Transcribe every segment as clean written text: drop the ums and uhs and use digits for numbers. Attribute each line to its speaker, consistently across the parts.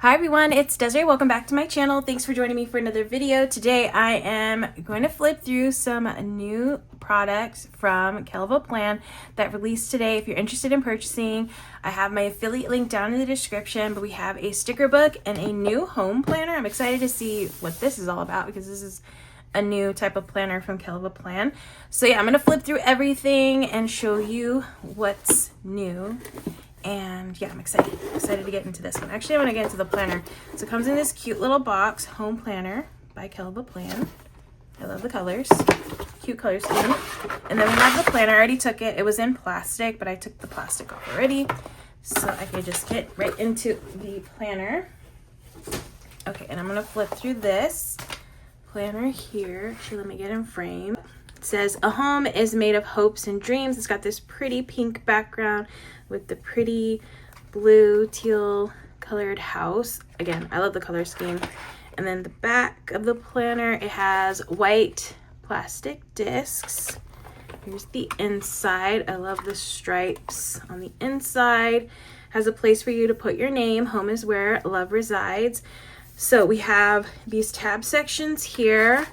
Speaker 1: Hi everyone, it's Desiree. Welcome back to my channel. Thanks for joining me for another video. Today I am going to flip through some new products from Kellofaplan that released today. If you're interested in purchasing, I have my affiliate link down in the description, but we have a sticker book and a new home planner. I'm excited to see what this is all about because this is a new type of planner from Kellofaplan. So yeah, I'm going to flip through everything and show you what's new. And yeah, I'm excited to get into this one. Actually, I want to get into the planner. So it comes in this cute little box, home planner by Kellofaplan. I love the colors, cute color scheme. And then we have the planner. I already took it. It was in plastic, but I took the plastic off already. So I could just get right into the planner. Okay, and I'm going to flip through this planner here. Actually, let me get in frame. It says, a home is made of hopes and dreams. It's got this pretty pink background with the pretty blue teal colored house. Again, I love the color scheme. And then the back of the planner, it has white plastic discs. Here's the inside. I love the stripes on the inside. Has a place for you to put your name. Home is where love resides. So we have these tab sections here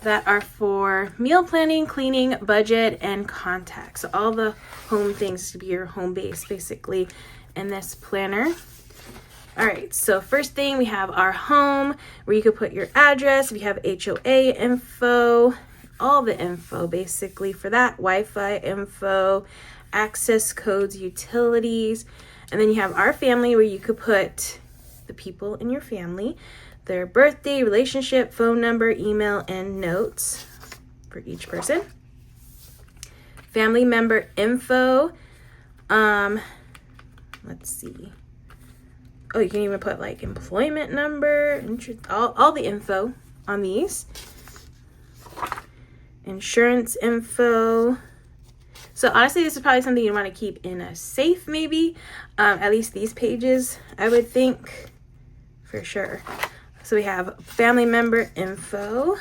Speaker 1: that are for meal planning, cleaning, budget, and contacts. So all the home things to be your home base basically in this planner. All right, so first thing we have our home where you could put your address. We have HOA info, all the info basically for that, Wi-Fi info, access codes, utilities. And then you have our family where you could put the people in your family, their birthday, relationship, phone number, email, and notes for each person. Family member info. Let's see. Oh, you can even put like employment number, all the info on these. Insurance info. So honestly, this is probably something you want to keep in a safe, maybe. At least these pages, I would think, for sure. So we have family member info,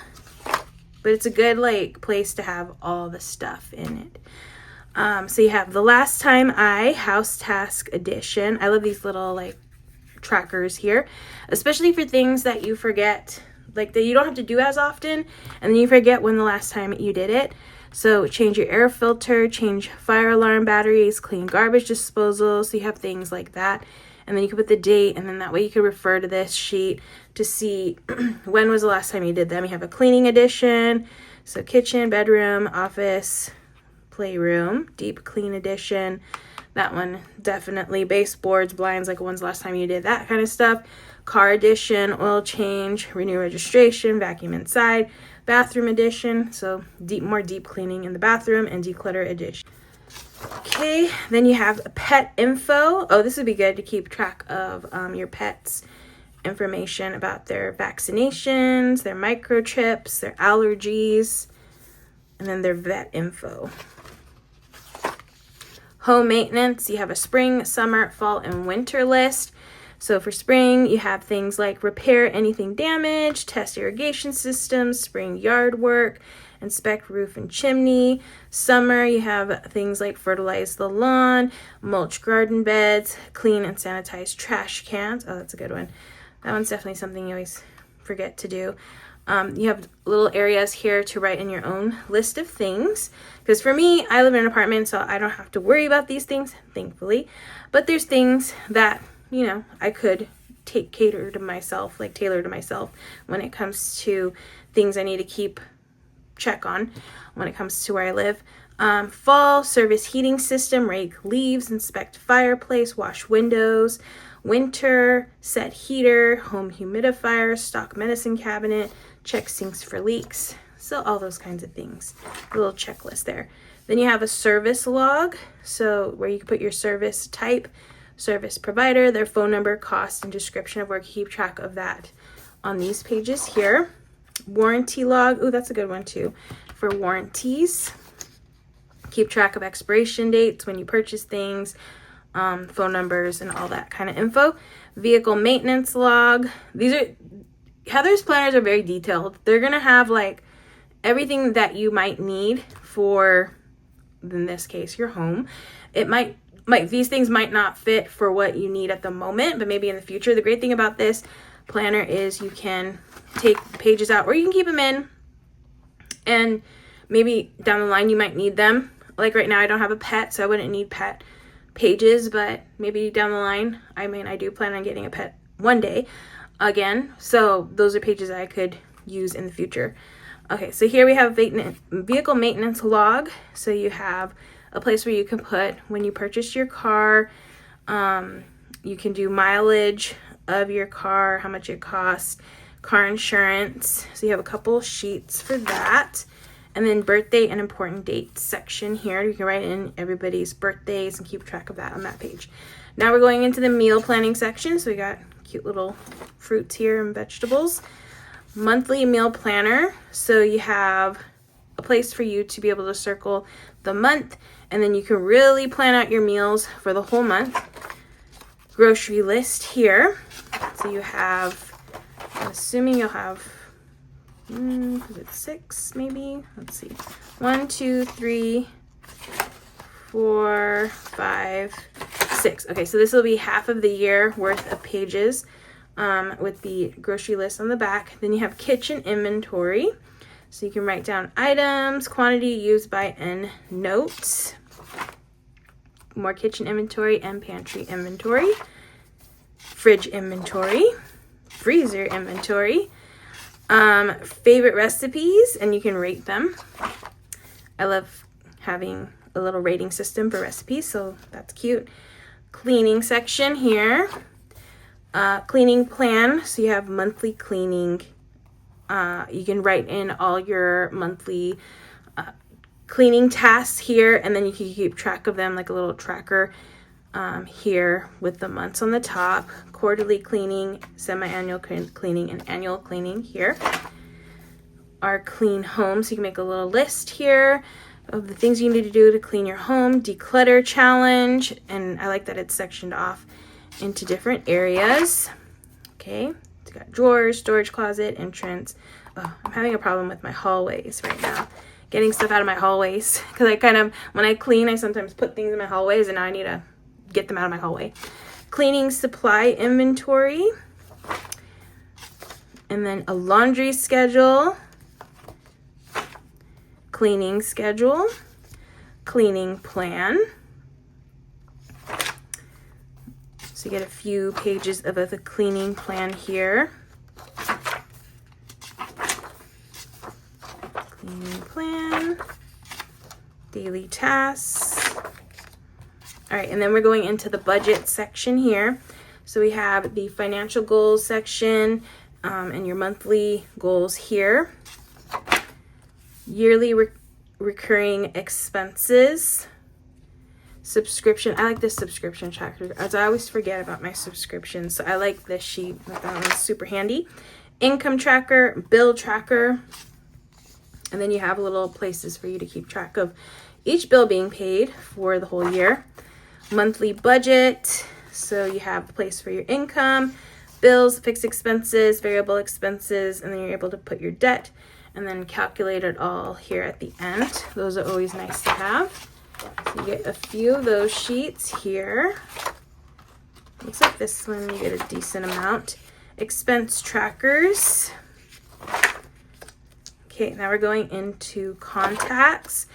Speaker 1: but it's a good like place to have all the stuff in it. So you have the last time house task edition. I love these little like trackers here, especially for things that you forget, like that you don't have to do as often, and then you forget when the last time you did it. So change your air filter, change fire alarm batteries, clean garbage disposal. So you have things like that. And then you can put the date, and then that way you can refer to this sheet to see when was the last time you did them. You have a cleaning edition, so kitchen, bedroom, office, playroom, deep clean edition. That one definitely, baseboards, blinds, like when's the last time you did that kind of stuff. Car edition, oil change, renew registration, vacuum inside, bathroom edition, so more deep cleaning in the bathroom, and declutter edition. Okay, then you have pet info. Oh, this would be good to keep track of your pets' information about their vaccinations, their microchips, their allergies, and then their vet info. Home maintenance, you have a spring, summer, fall, and winter list. So for spring, you have things like repair anything damaged, test irrigation systems, spring yard work, inspect roof and chimney. Summer, you have things like fertilize the lawn, mulch garden beds, clean and sanitize trash cans. Oh, that's a good one. That one's definitely something you always forget to do. You have little areas here to write in your own list of things. Because for me, I live in an apartment, so I don't have to worry about these things, thankfully. But there's things that, you know, I could tailor to myself when it comes to things I need to keep check on when it comes to where I live. Fall, service heating system, rake leaves, inspect fireplace, wash windows. Winter, set heater, home humidifier, stock medicine cabinet, check sinks for leaks. So all those kinds of things. A little checklist there. Then you have a service log, so where you can put your service type, service provider, their phone number, cost, and description of work. Keep track of that on these pages here. Warranty log. Oh, that's a good one too for warranties. Keep track of expiration dates when you purchase things, phone numbers, and all that kind of info. Vehicle maintenance log. Heather's planners are very detailed. They're gonna have like everything that you might need for, in this case, your home. It might these things might not fit for what you need at the moment, but maybe in the future. The great thing about this planner is you can take the pages out, or you can keep them in, and maybe down the line you might need them. Like right now I don't have a pet, so I wouldn't need pet pages, but maybe down the line, I mean, I do plan on getting a pet one day again, so those are pages I could use in the future. Okay, so here we have vehicle maintenance log. So you have a place where you can put when you purchased your car. You can do mileage of your car, how much it costs, car insurance. So you have a couple sheets for that. And then birthday and important dates section here. You can write in everybody's birthdays and keep track of that on that page. Now we're going into the meal planning section. So we got cute little fruits here and vegetables. Monthly meal planner. So you have a place for you to be able to circle the month, and then you can really plan out your meals for the whole month. Grocery list here. So you have, I'm assuming you'll have, is it 6 maybe? Let's see. 1, 2, 3, 4, 5, 6. Okay, so this will be half of the year worth of pages with the grocery list on the back. Then you have kitchen inventory. So you can write down items, quantity used by, and notes. More kitchen inventory and pantry inventory. Fridge inventory. Freezer inventory. Favorite recipes, and you can rate them. I love having a little rating system for recipes, so that's cute. Cleaning section here. Cleaning plan, so you have monthly cleaning. You can write in all your monthly cleaning tasks here, and then you can keep track of them like a little tracker here with the months on the top. Quarterly cleaning, semi-annual cleaning, and annual cleaning here. Our clean home, so you can make a little list here of the things you need to do to clean your home. Declutter challenge, and I like that it's sectioned off into different areas. Okay, it's got drawers, storage closet, entrance. Oh, I'm having a problem with my hallways right now. Getting stuff out of my hallways, because I kind of, when I clean, I sometimes put things in my hallways, and now I need to get them out of my hallway. Cleaning supply inventory. And then a laundry schedule. Cleaning schedule. Cleaning plan. So you get a few pages of the cleaning plan here. Cleaning plan. Daily tasks. All right, and then we're going into the budget section here. So we have the financial goals section and your monthly goals here. Yearly recurring expenses. Subscription. I like this subscription tracker, as I always forget about my subscriptions. So I like this sheet. That one's super handy. Income tracker, bill tracker. And then you have little places for you to keep track of each bill being paid for the whole year. Monthly budget, so you have a place for your income, bills, fixed expenses, variable expenses, and then you're able to put your debt and then calculate it all here at the end. Those are always nice to have. So you get a few of those sheets here. Looks like this one you get a decent amount. Expense trackers. Okay, now we're going into contacts.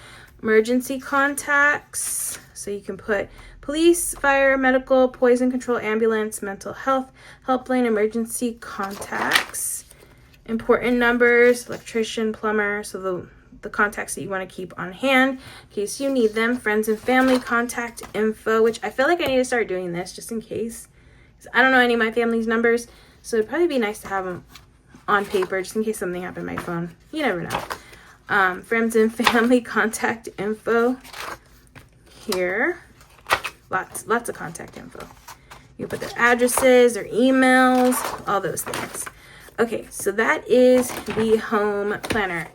Speaker 1: Emergency contacts. So you can put police, fire, medical, poison control, ambulance, mental health, helpline, emergency contacts. Important numbers, electrician, plumber, so the contacts that you want to keep on hand in case you need them. Friends and family contact info, which I feel like I need to start doing this just in case. I don't know any of my family's numbers, so it'd probably be nice to have them on paper just in case something happened to my phone. You never know. Friends and family contact info here. Lots of contact info. You put their addresses, their emails, all those things. Okay, so that is the home planner.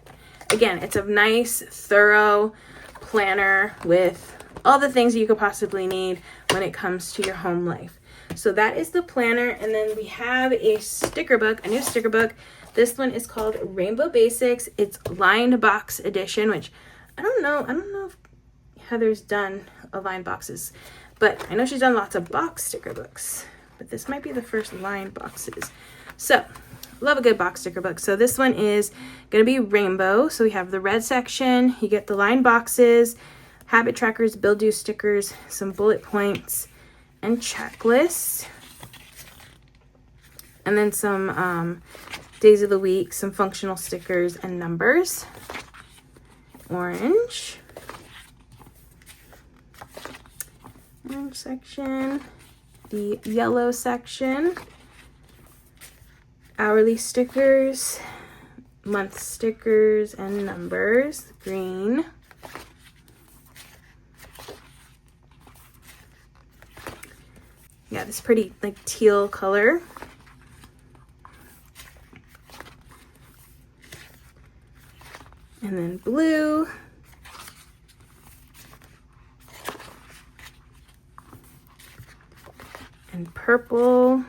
Speaker 1: Again, it's a nice, thorough planner with all the things you could possibly need when it comes to your home life. So that is the planner, and then we have a sticker book, a new sticker book. This one is called Rainbow Basics. It's lined box edition, which I don't know if Heather's done a lined boxes. but I know she's done lots of box sticker books, but this might be the first lined boxes. So love a good box sticker book. So this one is going to be rainbow. So we have the red section, you get the lined boxes, habit trackers, build do stickers, some bullet points, and checklists. And then some days of the week, some functional stickers and numbers. Orange section, the yellow section, hourly stickers, month stickers and numbers, green, yeah, this pretty like teal color, and then blue, and purple,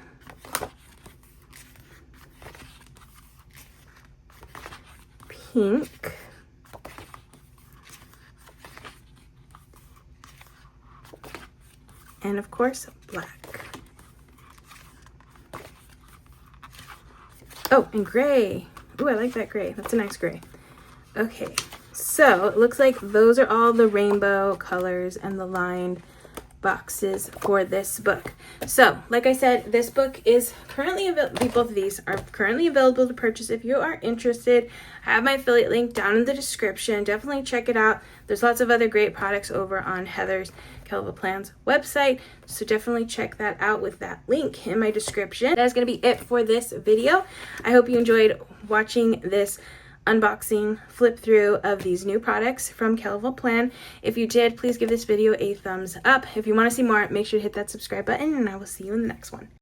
Speaker 1: pink, and of course black. Oh, and gray. Ooh, I like that gray. That's a nice gray. Okay, so it looks like those are all the rainbow colors and the lined boxes for this book. So like I said, this book is currently available. Both of these are currently available to purchase. If you are interested, I have my affiliate link down in the description. Definitely check it out. There's lots of other great products over on Heather's Kellofaplan's website, so definitely check that out with that link in my description. That's going to be it for this video. I hope you enjoyed watching this unboxing flip through of these new products from Kellofaplan. If you did, please give this video a thumbs up. If you want to see more, make sure to hit that subscribe button, and I will see you in the next one.